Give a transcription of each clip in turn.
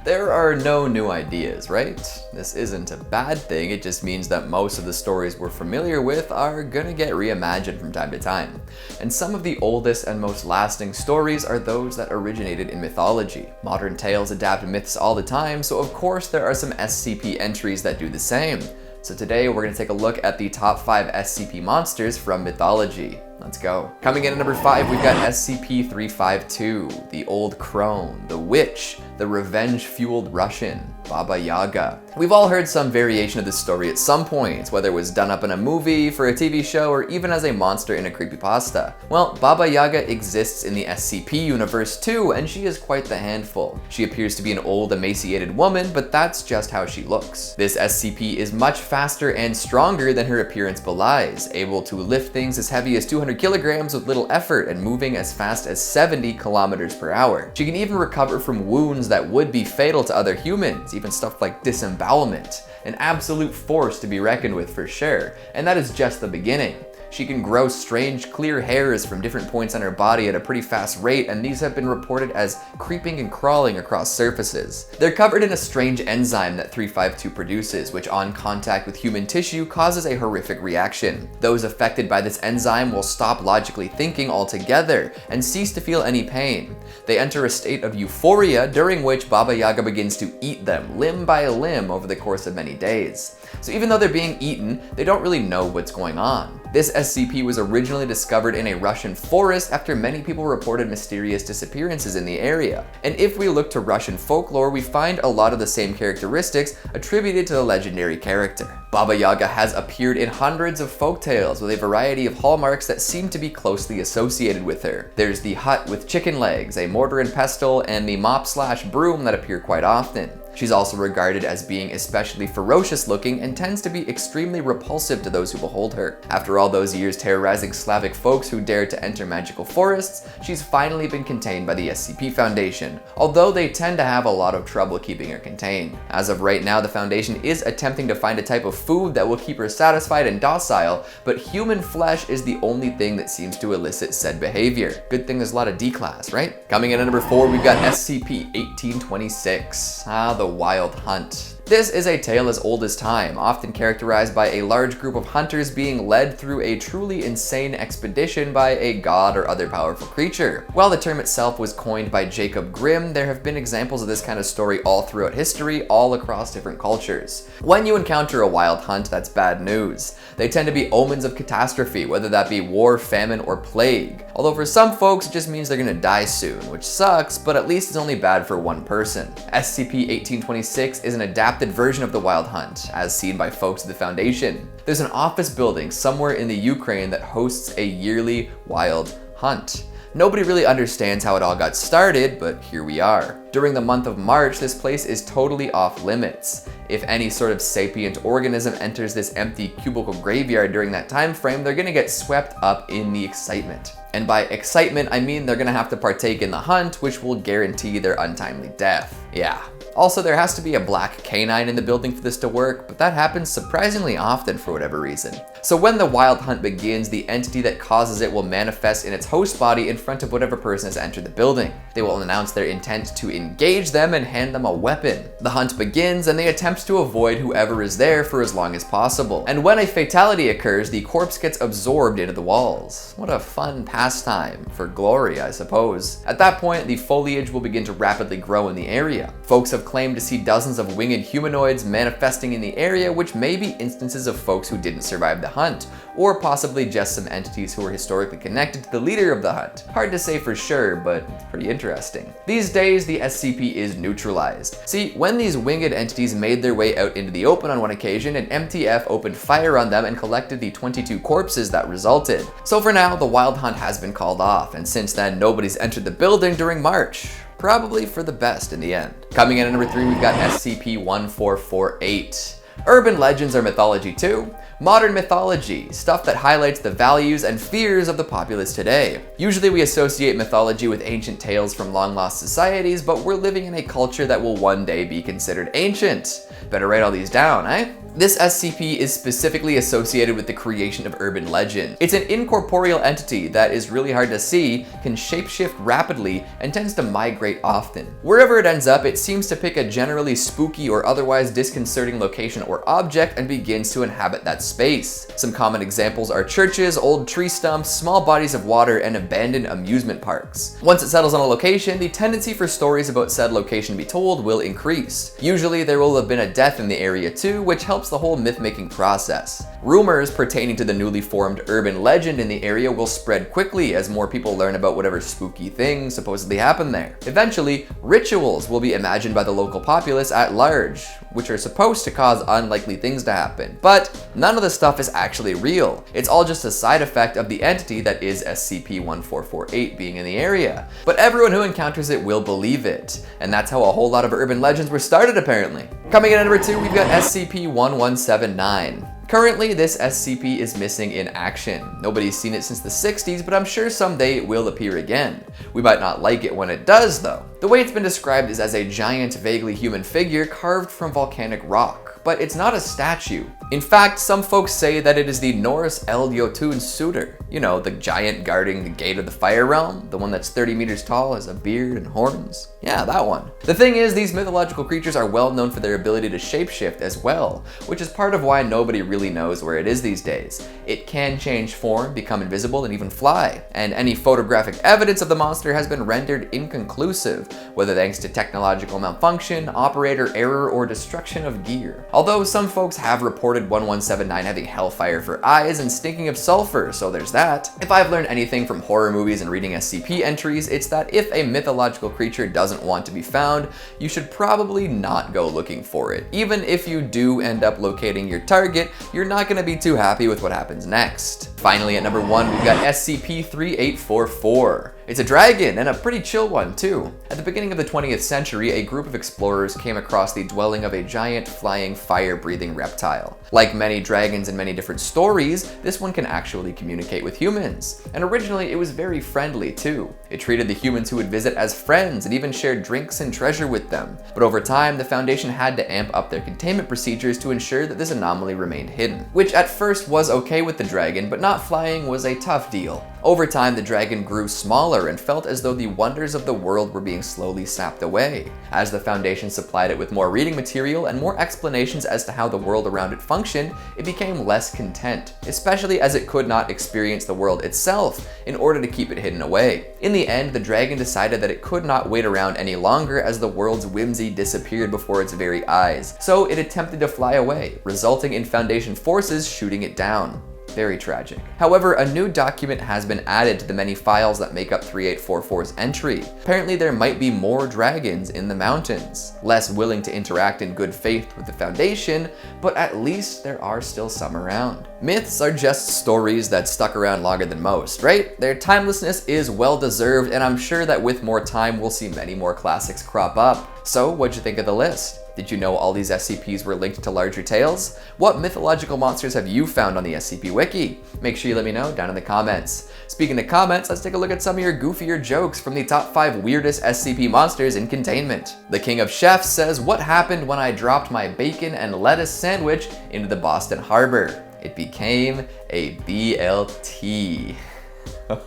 There are no new ideas, right? This isn't a bad thing, it just means that most of the stories we're familiar with are gonna get reimagined from time to time. And some of the oldest and most lasting stories are those that originated in mythology. Modern tales adapt myths all the time, so of course there are some SCP entries that do the same. So today we're gonna take a look at the top 5 SCP monsters from mythology. Let's go. Coming in at number 5, we've got SCP-352, the Old Crone, the Witch, the revenge-fueled Russian, Baba Yaga. We've all heard some variation of this story at some point, whether it was done up in a movie, for a TV show, or even as a monster in a creepypasta. Well, Baba Yaga exists in the SCP universe too, and she is quite the handful. She appears to be an old, emaciated woman, but that's just how she looks. This SCP is much faster and stronger than her appearance belies, able to lift things as heavy as 200 kilograms with little effort and moving as fast as 70 kilometers per hour. She can even recover from wounds that would be fatal to other humans, even stuff like disembowelment. An absolute force to be reckoned with for sure, and that is just the beginning. She can grow strange, clear hairs from different points on her body at a pretty fast rate, and these have been reported as creeping and crawling across surfaces. They're covered in a strange enzyme that 352 produces, which on contact with human tissue causes a horrific reaction. Those affected by this enzyme will stop logically thinking altogether and cease to feel any pain. They enter a state of euphoria, during which Baba Yaga begins to eat them limb by limb over the course of many days. So even though they're being eaten, they don't really know what's going on. This SCP was originally discovered in a Russian forest after many people reported mysterious disappearances in the area. And if we look to Russian folklore, we find a lot of the same characteristics attributed to the legendary character. Baba Yaga has appeared in hundreds of folktales with a variety of hallmarks that seem to be closely associated with her. There's the hut with chicken legs, a mortar and pestle, and the mop/broom that appear quite often. She's also regarded as being especially ferocious looking and tends to be extremely repulsive to those who behold her. After all those years terrorizing Slavic folks who dared to enter magical forests, she's finally been contained by the SCP Foundation, although they tend to have a lot of trouble keeping her contained. As of right now, the Foundation is attempting to find a type of food that will keep her satisfied and docile, but human flesh is the only thing that seems to elicit said behavior. Good thing there's a lot of D-class, right? Coming in at number 4, we've got SCP-1826. The Wild Hunt. This is a tale as old as time, often characterized by a large group of hunters being led through a truly insane expedition by a god or other powerful creature. While the term itself was coined by Jacob Grimm, there have been examples of this kind of story all throughout history, all across different cultures. When you encounter a wild hunt, that's bad news. They tend to be omens of catastrophe, whether that be war, famine, or plague. Although for some folks, it just means they're gonna die soon, which sucks, but at least it's only bad for one person. SCP-1826 is an adapted version of the Wild Hunt, as seen by folks at the Foundation. There's an office building somewhere in the Ukraine that hosts a yearly Wild Hunt. Nobody really understands how it all got started, but here we are. During the month of March, this place is totally off limits. If any sort of sapient organism enters this empty cubicle graveyard during that time frame, they're gonna get swept up in the excitement. And by excitement, I mean they're gonna have to partake in the hunt, which will guarantee their untimely death. Yeah. Also, there has to be a black canine in the building for this to work, but that happens surprisingly often for whatever reason. So when the wild hunt begins, the entity that causes it will manifest in its host body in front of whatever person has entered the building. They will announce their intent to engage them and hand them a weapon. The hunt begins, and they attempt to avoid whoever is there for as long as possible. And when a fatality occurs, the corpse gets absorbed into the walls. What a fun pastime, for glory, I suppose. At that point, the foliage will begin to rapidly grow in the area. Folks have claimed to see dozens of winged humanoids manifesting in the area, which may be instances of folks who didn't survive the hunt, or possibly just some entities who were historically connected to the leader of the hunt. Hard to say for sure, but it's pretty interesting. These days, the SCP is neutralized. See, when these winged entities made their way out into the open on one occasion, an MTF opened fire on them and collected the 22 corpses that resulted. So for now, the Wild Hunt has been called off, and since then, nobody's entered the building during March. Probably for the best in the end. Coming in at number 3, we've got SCP-1448. Urban legends are mythology too. Modern mythology, stuff that highlights the values and fears of the populace today. Usually we associate mythology with ancient tales from long-lost societies, but we're living in a culture that will one day be considered ancient. Better write all these down, eh? This SCP is specifically associated with the creation of urban legend. It's an incorporeal entity that is really hard to see, can shapeshift rapidly, and tends to migrate often. Wherever it ends up, it seems to pick a generally spooky or otherwise disconcerting location or object and begins to inhabit that space. Some common examples are churches, old tree stumps, small bodies of water, and abandoned amusement parks. Once it settles on a location, the tendency for stories about said location to be told will increase. Usually there will have been a death in the area too, which helps the whole myth-making process. Rumors pertaining to the newly formed urban legend in the area will spread quickly as more people learn about whatever spooky things supposedly happen there. Eventually, rituals will be imagined by the local populace at large, which are supposed to cause unlikely things to happen. But none of the stuff is actually real. It's all just a side effect of the entity that is SCP-1448 being in the area. But everyone who encounters it will believe it. And that's how a whole lot of urban legends were started, apparently. Coming in at number 2, we've got SCP-1179. Currently, this SCP is missing in action. Nobody's seen it since the 60s, but I'm sure someday it will appear again. We might not like it when it does, though. The way it's been described is as a giant, vaguely human figure carved from volcanic rock. But it's not a statue. In fact, some folks say that it is the Norse Eldjotun Suitor. You know, the giant guarding the gate of the fire realm, the one that's 30 meters tall, has a beard and horns. Yeah, that one. The thing is, these mythological creatures are well known for their ability to shapeshift as well, which is part of why nobody really knows where it is these days. It can change form, become invisible, and even fly. And any photographic evidence of the monster has been rendered inconclusive, whether thanks to technological malfunction, operator error, or destruction of gear. Although some folks have reported 1179 having hellfire for eyes and stinking of sulfur, so there's that. If I've learned anything from horror movies and reading SCP entries, it's that if a mythological creature doesn't want to be found, you should probably not go looking for it. Even if you do end up locating your target, you're not going to be too happy with what happens next. Finally, at number 1, we've got SCP-3844. It's a dragon, and a pretty chill one too. At the beginning of the 20th century, a group of explorers came across the dwelling of a giant, flying, fire-breathing reptile. Like many dragons in many different stories, this one can actually communicate with humans. And originally, it was very friendly too. It treated the humans who would visit as friends and even shared drinks and treasure with them. But over time, the Foundation had to amp up their containment procedures to ensure that this anomaly remained hidden. Which at first was okay with the dragon, but not flying was a tough deal. Over time, the dragon grew smaller and felt as though the wonders of the world were being slowly sapped away. As the Foundation supplied it with more reading material and more explanations as to how the world around it functioned, it became less content, especially as it could not experience the world itself in order to keep it hidden away. In the end, the dragon decided that it could not wait around any longer as the world's whimsy disappeared before its very eyes, so it attempted to fly away, resulting in Foundation forces shooting it down. Very tragic. However, a new document has been added to the many files that make up 3844's entry. Apparently there might be more dragons in the mountains, less willing to interact in good faith with the Foundation, but at least there are still some around. Myths are just stories that stuck around longer than most, right? Their timelessness is well deserved, and I'm sure that with more time we'll see many more classics crop up. So what'd you think of the list? Did you know all these SCPs were linked to larger tales? What mythological monsters have you found on the SCP Wiki? Make sure you let me know down in the comments. Speaking of comments, let's take a look at some of your goofier jokes from the top 5 weirdest SCP monsters in containment. The King of Chefs says, "What happened when I dropped my bacon and lettuce sandwich into the Boston Harbor? It became a BLT."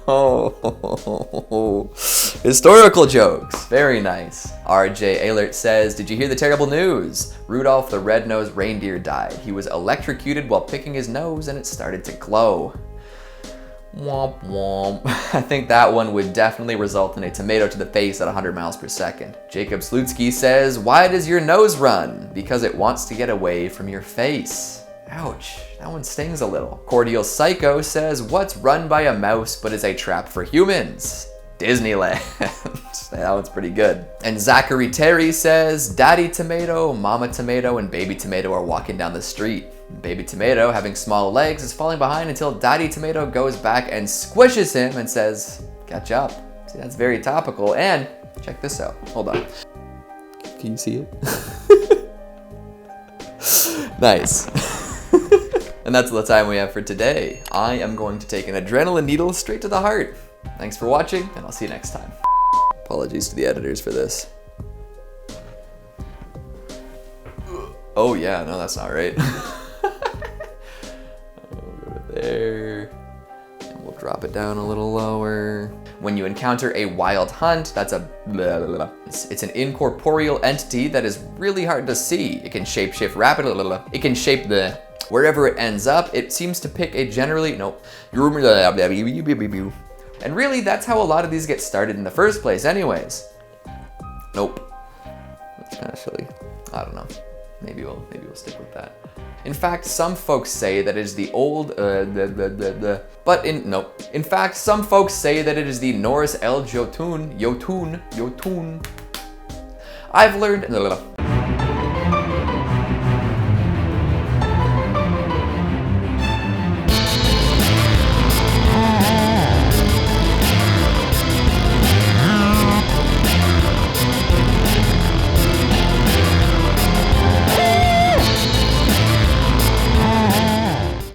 Oh, historical jokes. Very nice. RJ Alert says, "Did you hear the terrible news? Rudolph the red-nosed reindeer died. He was electrocuted while picking his nose and it started to glow." Womp womp. I think that one would definitely result in a tomato to the face at 100 miles per second. Jacob Slutsky says, "Why does your nose run? Because it wants to get away from your face." Ouch, that one stings a little. Cordial Psycho says, "What's run by a mouse but is a trap for humans? Disneyland." That one's pretty good. And Zachary Terry says, "Daddy Tomato, Mama Tomato, and Baby Tomato are walking down the street. Baby Tomato, having small legs, is falling behind until Daddy Tomato goes back and squishes him and says, 'Catch up.'" See, that's very topical. And check this out. Hold on. Can you see it? Nice. And that's all the time we have for today. I am going to take an adrenaline needle straight to the heart. Thanks for watching, and I'll see you next time. Apologies to the editors for this. Oh yeah, no, that's not right. drop it down a little lower. When you encounter a wild hunt, that's a blah, blah, blah. It's an incorporeal entity that is really hard to see. It can shapeshift rapidly. It can shape the wherever it ends up. It seems to pick a generally and really that's how a lot of these get started in the first place anyways. Nope. That's kind of silly. I don't know. Maybe we'll stick with that. In fact, some folks say that it is the old In fact, some folks say that it is the Norse El Jotun. I've learned